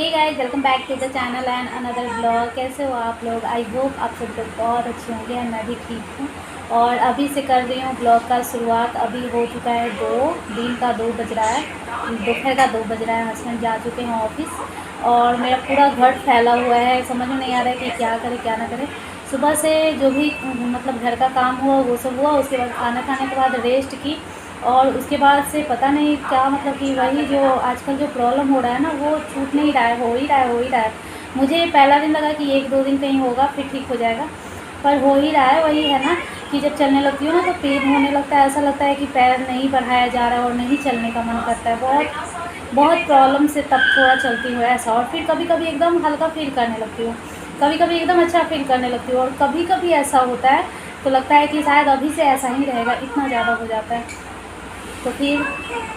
Hey guys, welcome back to the channel and another blog. कैसे हो आप लोग? आई होप आप सब लोग बहुत अच्छे होंगे एंड मैं भी ठीक हूँ। और अभी से कर रही हूँ ब्लॉग का शुरुआत। अभी हो चुका है दिन का 2 बज रहा है, दोपहर का 2 बज रहा है। हस्बैंड जा चुके हैं ऑफिस और मेरा पूरा घर फैला हुआ है। समझ में नहीं आ रहा है कि क्या करे क्या ना करे। सुबह से जो भी मतलब घर का काम हुआ वो सब हुआ, उसके बाद खाना खाने के बाद रेस्ट की और उसके बाद से पता नहीं क्या मतलब कि वही जो आजकल जो प्रॉब्लम हो रहा है ना वो छूट नहीं रहा है, हो ही रहा है। मुझे पहला दिन लगा कि 1-2 दिन कहीं होगा फिर ठीक हो जाएगा, पर हो ही रहा है। वही है ना कि जब चलने लगती हूँ ना तो पेन होने लगता है, ऐसा लगता है कि पैर नहीं बढ़ाया जा रहा है और नहीं चलने का मन करता है। बहुत बहुत प्रॉब्लम से तब थोड़ा चलती हूँ ऐसा। और फिर कभी कभी एकदम हल्का फील करने लगती हूँ, कभी कभी एकदम अच्छा फील करने लगती हूँ और कभी कभी ऐसा होता है तो लगता है कि शायद अभी से ऐसा ही रहेगा, इतना ज़्यादा हो जाता है। तो फिर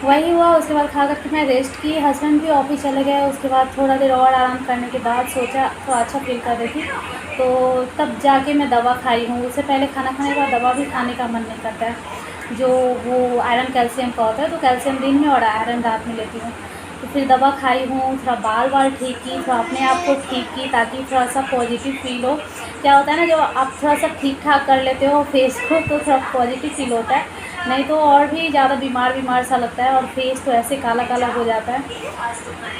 वही हुआ। उसके बाद खा करके मैं रेस्ट की, हस्बैंड भी ऑफिस चले गए। उसके बाद थोड़ा देर और आराम करने के बाद सोचा तो अच्छा फील कर रही थी, तो तब जाके मैं दवा खाई हूँ। उससे पहले खाना खाने के बाद दवा भी खाने का मन नहीं करता है, जो वो आयरन कैल्शियम का होता है, तो कैल्शियम दिन में और आयरन रात में लेती हूँ। तो फिर दवा खाई हूँ, थोड़ा बाल बाल ठीक की, थोड़ा अपने आप को ठीक की ताकि थोड़ा सा पॉजिटिव फील हो। क्या होता है ना, जब आप थोड़ा सा ठीक ठाक कर लेते हो फेस को तो थोड़ा पॉजिटिव फील होता है, नहीं तो और भी ज़्यादा बीमार बीमार सा लगता है और फेस तो ऐसे काला काला हो जाता है।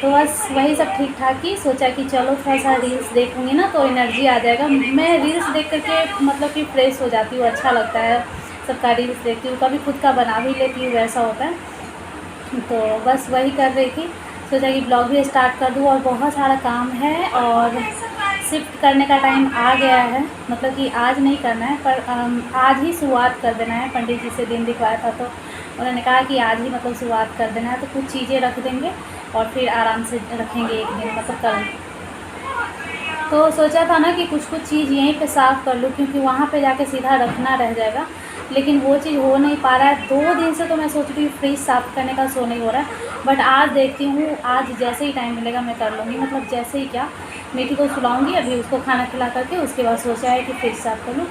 तो बस वही सब ठीक ठाक ही सोचा कि चलो थोड़ा सा रील्स देखूँगी ना तो एनर्जी आ जाएगा। मैं रील्स देख करके मतलब कि फ्रेश हो जाती हूँ, अच्छा लगता है। सबका रील्स देखती हूँ, कभी खुद का बना भी लेती हूँ, वैसा होता है। तो बस वही कर रही थी, सोचा कि ब्लॉग भी स्टार्ट कर दूँ। और बहुत सारा काम है और शिफ्ट करने का टाइम आ गया है, मतलब कि आज नहीं करना है पर आज ही शुरुआत कर देना है। पंडित जी से दिन दिखवाया था तो उन्होंने कहा कि आज ही मतलब शुरुआत कर देना है, तो कुछ चीज़ें रख देंगे और फिर आराम से रखेंगे एक दिन, मतलब कल। तो सोचा था ना कि कुछ कुछ चीज़ यहीं पे साफ़ कर लूँ क्योंकि वहाँ पे जाके सीधा रखना रह जाएगा, लेकिन वो चीज़ हो नहीं पा रहा है। 2 दिन से तो मैं सोच रही हूँ फ्रिज साफ़ करने का शो नहीं हो रहा है, बट आज देखती हूँ, आज जैसे ही टाइम मिलेगा मैं कर लूँगी। मतलब जैसे ही क्या, मीठी को सुलाऊँगी अभी, उसको खाना खिला करके उसके बाद सोचा है कि फ्रिज साफ़ कर लूँ।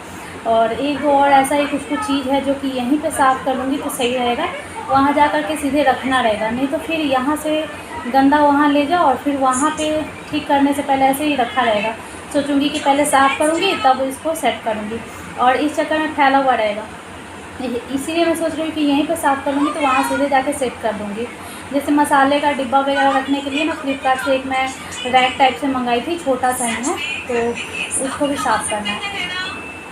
और एक दो और ऐसा ही कुछ कुछ चीज़ है जो कि यहीं पे साफ़ कर लूँगी तो सही रहेगा, वहाँ जा कर के सीधे रखना रहेगा। नहीं तो फिर यहाँ से गंदा वहाँ ले जाओ और फिर वहाँ पे ठीक करने से पहले ऐसे ही रखा रहेगा। सोचूंगी कि पहले साफ़ करूँगी तब इसको सेट करूँगी और इस चक्कर में फैला हुआ रहेगा। इसीलिए मैं सोच रही हूँ कि यहीं पे साफ़ कर लूँगी तो वहाँ सीधे जाके सेट कर दूँगी। जैसे मसाले का डिब्बा वगैरह रखने के लिए ना फ्लिपकार्ट से एक मैं रैक टाइप से मंगाई थी, छोटा सा ही है, तो उसको भी साफ़ करना है।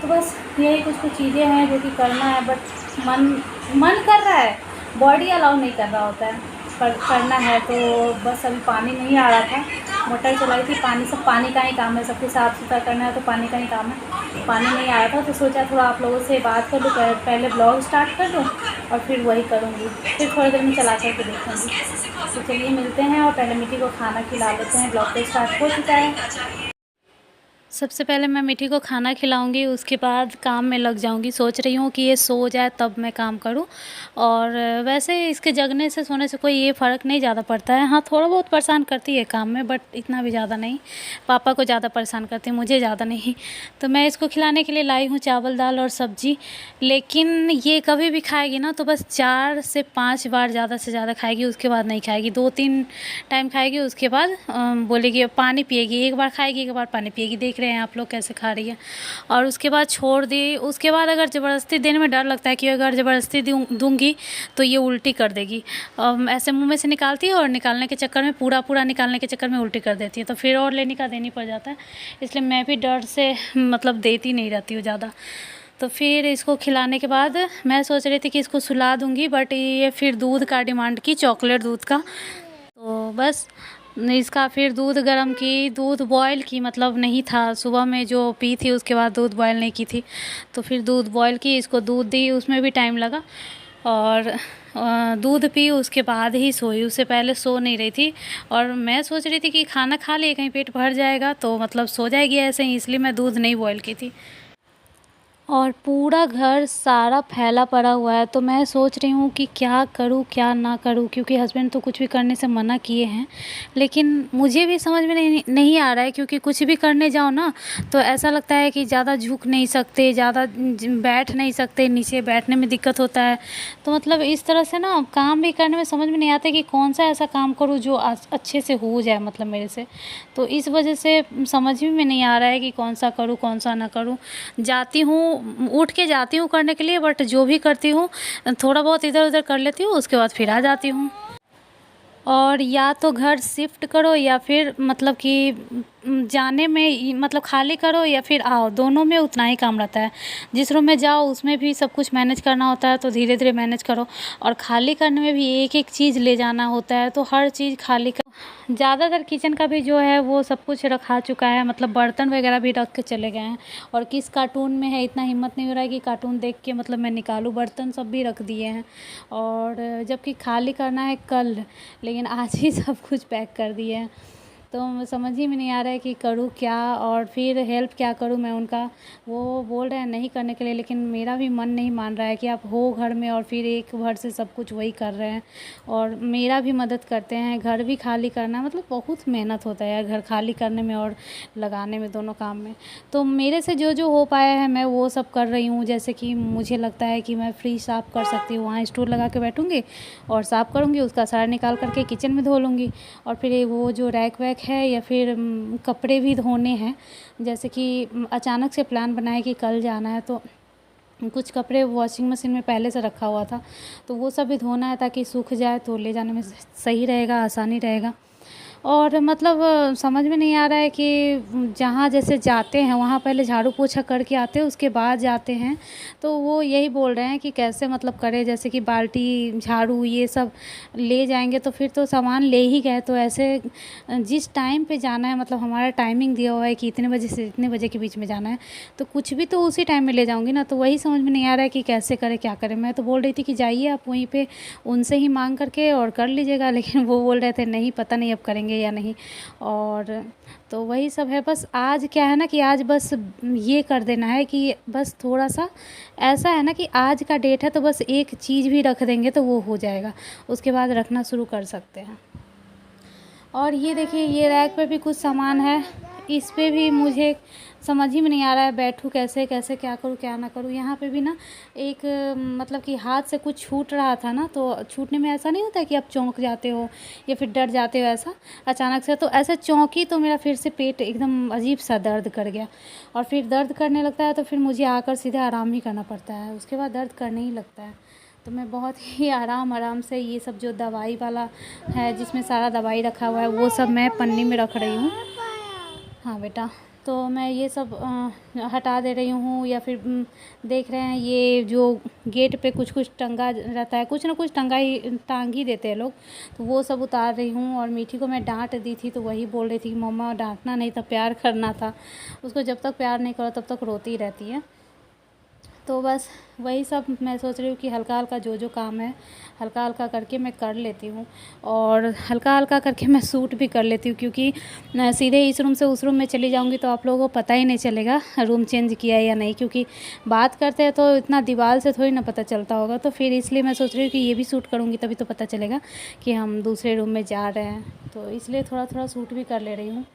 तो बस यही कुछ कुछ चीज़ें हैं जो कि करना है, बट मन मन कर रहा है, बॉडी अलाउ नहीं कर रहा होता है, पर करना है। तो बस अभी पानी नहीं आ रहा था, मोटर चलाई थी, पानी सब पानी का ही काम है, सब कुछ साफ़ सुथरा करना है तो पानी का ही काम है। पानी नहीं आ रहा था तो सोचा थोड़ा आप लोगों से बात कर लूँ, पहले ब्लॉग स्टार्ट कर दूँ और फिर वही करूँगी, फिर थोड़ी देर में चला कर के देखूँगी। तो चलिए मिलते हैं और पहले मिट्टी को खाना खिला लेते हैं। ब्लॉग तो स्टार्ट हो चुका है। सबसे पहले मैं मिठी को खाना खिलाऊंगी, उसके बाद काम में लग जाऊंगी। सोच रही हूँ कि ये सो जाए तब मैं काम करूँ। और वैसे इसके जगने से सोने से कोई ये फ़र्क नहीं ज़्यादा पड़ता है। हाँ, थोड़ा बहुत परेशान करती है काम में, बट इतना भी ज़्यादा नहीं। पापा को ज़्यादा परेशान करती है, मुझे ज़्यादा नहीं। तो मैं इसको खिलाने के लिए लाई हूँ चावल दाल और सब्ज़ी, लेकिन ये कभी भी खाएगी ना तो बस 4 से 5 बार ज़्यादा से ज़्यादा खाएगी, उसके बाद नहीं खाएगी। 2-3 टाइम खाएगी, उसके बाद बोलेगी, पानी पिएगी। एक बार खाएगी, एक बार पानी पिएगी। देख रहे हैं आप लोग कैसे खा रही है। और उसके बाद छोड़ दी। उसके बाद अगर ज़बरदस्ती देने में डर लगता है कि अगर ज़बरदस्ती दूँगी तो ये उल्टी कर देगी। ऐसे मुँह में से निकालती है और निकालने के चक्कर में पूरा पूरा निकालने के चक्कर में उल्टी कर देती है, तो फिर और लेने का देनी पड़ जाता है। इसलिए मैं भी डर से मतलब देती नहीं रहती हूँ ज़्यादा। तो फिर इसको खिलाने के बाद मैं सोच रही थी कि इसको सुला दूँगी, बट ये फिर दूध का डिमांड की, चॉकलेट दूध का। तो बस इसका फिर दूध गर्म की, दूध बॉयल की, मतलब नहीं था, सुबह में जो पी थी उसके बाद दूध बॉयल नहीं की थी, तो फिर दूध बॉयल की, इसको दूध दी, उसमें भी टाइम लगा। और दूध पी, उसके बाद ही सोई, उससे पहले सो नहीं रही थी। और मैं सोच रही थी कि खाना खा ले कहीं पेट भर जाएगा तो मतलब सो जाएगी ऐसे ही, इसलिए मैं दूध नहीं बॉयल की थी। और पूरा घर सारा फैला पड़ा हुआ है, तो मैं सोच रही हूँ कि क्या करूँ क्या ना करूँ, क्योंकि हस्बैंड तो कुछ भी करने से मना किए हैं। लेकिन मुझे भी समझ में नहीं आ रहा है, क्योंकि कुछ भी करने जाओ ना तो ऐसा लगता है कि ज़्यादा झुक नहीं सकते, ज़्यादा बैठ नहीं सकते, नीचे बैठने में दिक्कत होता है। तो मतलब इस तरह से ना काम भी करने में समझ में नहीं आता कि कौन सा ऐसा काम करूँ जो अच्छे से हो जाए, मतलब मेरे से। तो इस वजह से समझ में नहीं आ रहा है कि कौन सा करूँ कौन सा ना करूँ। जाती हूँ, उठ के जाती हूँ करने के लिए, बट जो भी करती हूँ थोड़ा बहुत इधर उधर कर लेती हूँ, उसके बाद फिर आ जाती हूँ। और या तो घर शिफ्ट करो या फिर मतलब कि जाने में मतलब खाली करो या फिर आओ, दोनों में उतना ही काम रहता है। जिस रूम में जाओ उसमें भी सब कुछ मैनेज करना होता है, तो धीरे धीरे मैनेज करो। और खाली करने में भी एक एक चीज़ ले जाना होता है, तो हर चीज़ खाली कर। ज़्यादातर किचन का भी जो है वो सब कुछ रखा चुका है, मतलब बर्तन वगैरह भी रख के चले गए हैं। और किस कार्टून में है, इतना हिम्मत नहीं हो रहा है कि कार्टून देख के मतलब मैं निकालूँ, बर्तन सब भी रख दिए हैं। और जबकि खाली करना है कल, लेकिन आज ही सब कुछ पैक कर दिए हैं। तो समझ ही में नहीं आ रहा है कि करूँ क्या, और फिर हेल्प क्या करूँ मैं उनका। वो बोल रहे हैं नहीं करने के लिए, लेकिन मेरा भी मन नहीं मान रहा है कि आप हो घर में और फिर एक भर से सब कुछ वही कर रहे हैं। और मेरा भी मदद करते हैं, घर भी खाली करना मतलब बहुत मेहनत होता है यार, घर खाली करने में और लगाने में, दोनों काम में। तो मेरे से जो जो हो पाया है मैं वो सब कर रही हूँ। जैसे कि मुझे लगता है कि मैं फ्रिज साफ़ कर सकती हूँ, वहाँ स्टूल लगा के बैठूँगी और साफ़ करूँगी, उसका सारा निकाल करके किचन में धो लूँगी। और फिर वो जो रैक वैक है या फिर कपड़े भी धोने हैं, जैसे कि अचानक से प्लान बनाया कि कल जाना है, तो कुछ कपड़े वॉशिंग मशीन में पहले से रखा हुआ था, तो वो सब भी धोना है ताकि सूख जाए तो ले जाने में सही रहेगा, आसानी रहेगा। और मतलब समझ में नहीं आ रहा है कि जहाँ जैसे जाते हैं वहाँ पहले झाड़ू पोछा करके आते हैं, उसके बाद जाते हैं। तो वो यही बोल रहे हैं कि कैसे मतलब करें, जैसे कि बाल्टी झाड़ू ये सब ले जाएंगे तो फिर तो सामान ले ही गए, तो ऐसे जिस टाइम पे जाना है, मतलब हमारा टाइमिंग दिया हुआ है कि इतने बजे से इतने बजे के बीच में जाना है, तो कुछ भी तो उसी टाइम में ले जाऊंगी ना। तो वही समझ में नहीं आ रहा है कि कैसे करें क्या करें। मैं तो बोल रही थी कि जाइए आप वहीं पे उनसे ही मांग करके और कर लीजिएगा, लेकिन वो बोल रहे थे नहीं पता नहीं अब करेंगे या नहीं। और तो वही सब है। बस आज क्या है ना कि आज बस ये कर देना है कि बस थोड़ा सा ऐसा है ना कि आज का डेट है, तो बस एक चीज़ भी रख देंगे तो वो हो जाएगा, उसके बाद रखना शुरू कर सकते हैं। और ये देखिए ये रैक पे भी कुछ सामान है, इस पे भी मुझे समझ ही में नहीं आ रहा है बैठूँ कैसे कैसे, क्या करूँ क्या ना करूँ। यहाँ पे भी ना एक मतलब कि हाथ से कुछ छूट रहा था ना, तो छूटने में ऐसा नहीं होता है कि आप चौंक जाते हो या फिर डर जाते हो ऐसा अचानक से, तो ऐसे चौंकी तो मेरा फिर से पेट एकदम अजीब सा दर्द कर गया। और फिर दर्द करने लगता है तो फिर मुझे आकर सीधे आराम ही करना पड़ता है, उसके बाद दर्द करने ही लगता है। तो मैं बहुत ही आराम से ये सब जो दवाई वाला है जिसमें सारा दवाई रखा हुआ है वो सब मैं पन्नी में रख रही हूँ। हाँ बेटा, तो मैं ये सब हटा दे रही हूँ। या फिर देख रहे हैं ये जो गेट पे कुछ कुछ टंगा रहता है, कुछ ना कुछ टांग ही देते हैं लोग, तो वो सब उतार रही हूँ। और मीठी को मैं डांट दी थी तो वही बोल रही थी कि मम्मा डांटना नहीं था, प्यार करना था। उसको जब तक प्यार नहीं करो तब तक रोती ही रहती है। तो बस वही सब मैं सोच रही हूँ कि हल्का हल्का जो जो काम है हल्का हल्का करके मैं कर लेती हूँ। और हल्का हल्का करके मैं सूट भी कर लेती हूँ, क्योंकि सीधे इस रूम से उस रूम में चली जाऊँगी तो आप लोगों को पता ही नहीं चलेगा रूम चेंज किया है या नहीं, क्योंकि बात करते हैं तो इतना दीवार से थोड़ी ना पता चलता होगा। तो फिर इसलिए मैं सोच रही हूँ कि ये भी सूट करूँगी तभी तो पता चलेगा कि हम दूसरे रूम में जा रहे हैं, तो इसलिए थोड़ा थोड़ा सूट भी कर ले रही हूँ।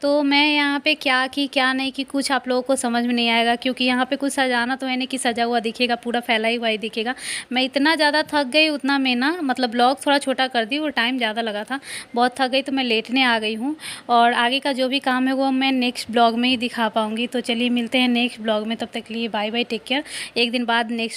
तो मैं यहाँ पे क्या की क्या नहीं की कुछ आप लोगों को समझ में नहीं आएगा, क्योंकि यहाँ पे कुछ सजाना तो है नहीं कि सजा हुआ दिखेगा, पूरा फैला हुआ ही दिखेगा। मैं इतना ज़्यादा थक गई, उतना मैं ना मतलब ब्लॉग थोड़ा छोटा कर दी और टाइम ज़्यादा लगा था, बहुत थक गई तो मैं लेटने आ गई हूँ। और आगे का जो भी काम है वो मैं नेक्स्ट ब्लॉग में ही दिखा पाऊँगी। तो चलिए मिलते हैं नेक्स्ट ब्लॉग में, तब तक के लिए बाय बाय, टेक केयर। एक दिन बाद नेक्स्ट